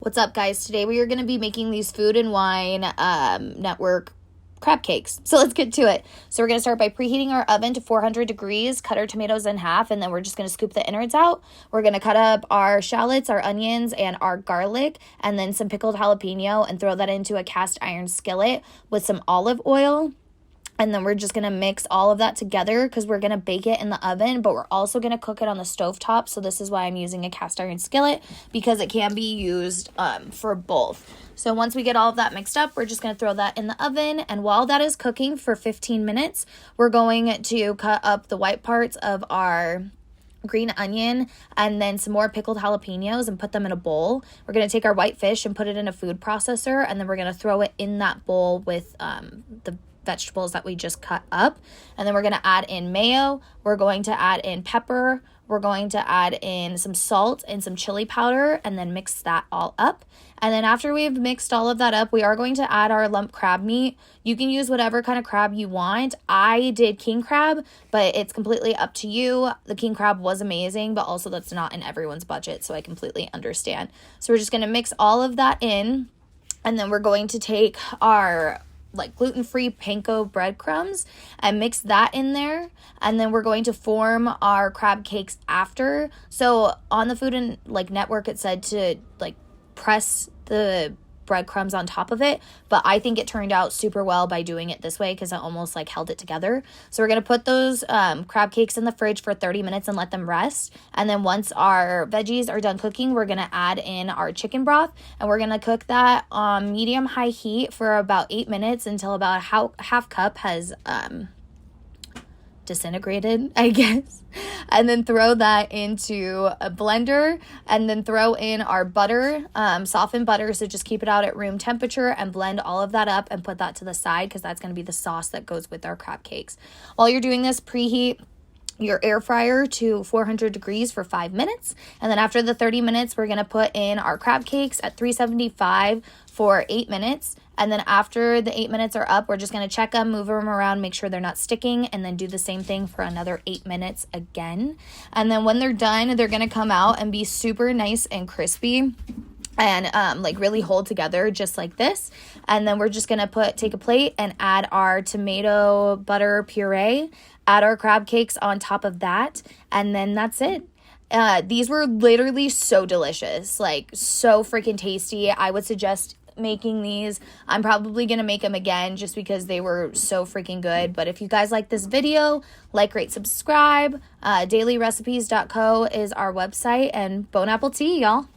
What's up, guys? Today we are going to be making these Food and Wine Network crab cakes. So let's get to it. So we're going to start by preheating our oven to 400 degrees, cut our tomatoes in half, and then we're just going to scoop the innards out. We're going to cut up our shallots, our onions, and our garlic, and then some pickled jalapeno, and throw that into a cast iron skillet with some olive oil. And then we're just going to mix all of that together because we're going to bake it in the oven, but we're also going to cook it on the stovetop. So this is why I'm using a cast iron skillet, because it can be used for both. So once we get all of that mixed up, we're just going to throw that in the oven. And while that is cooking for 15 minutes, we're going to cut up the white parts of our green onion and then some more pickled jalapenos and put them in a bowl. We're going to take our white fish and put it in a food processor, and then we're going to throw it in that bowl with the vegetables that we just cut up. And then we're going to add in mayo, we're going to add in pepper, we're going to add in some salt and some chili powder, and then mix that all up. And then after we've mixed all of that up, we are going to add our lump crab meat. You can use whatever kind of crab you want. I did king crab, but it's completely up to you. The king crab was amazing, but also that's not in everyone's budget, so I completely understand. So we're just going to mix all of that in, and then we're going to take our gluten-free panko breadcrumbs and mix that in there, and then we're going to form our crab cakes after. So on the Food and Network, it said to press the breadcrumbs on top of it, but I think it turned out super well by doing it this way because it almost held it together. So we're going to put those crab cakes in the fridge for 30 minutes and let them rest. And then once our veggies are done cooking, we're going to add in our chicken broth, and we're going to cook that on medium-high heat for about 8 minutes until about half cup has disintegrated, I guess. And then throw that into a blender, and then throw in our butter, softened butter, so just keep it out at room temperature, and blend all of that up and put that to the side because that's going to be the sauce that goes with our crab cakes. While you're doing this, preheat your air fryer to 400 degrees for 5 minutes. And then after the 30 minutes, we're going to put in our crab cakes at 375 for 8 minutes. And then after the 8 minutes are up, we're just going to check them, move them around, make sure they're not sticking, and then do the same thing for another 8 minutes again. And then when they're done, they're going to come out and be super nice and crispy and really hold together just like this. And then we're just going to take a plate and add our tomato butter puree, add our crab cakes on top of that, and then that's it. These were literally so delicious, so freaking tasty. I would suggest making these. I'm probably gonna make them again just because they were so freaking good. But if you guys like this video, rate, subscribe. Dailyrecipesco is our website, and bon appetit, y'all.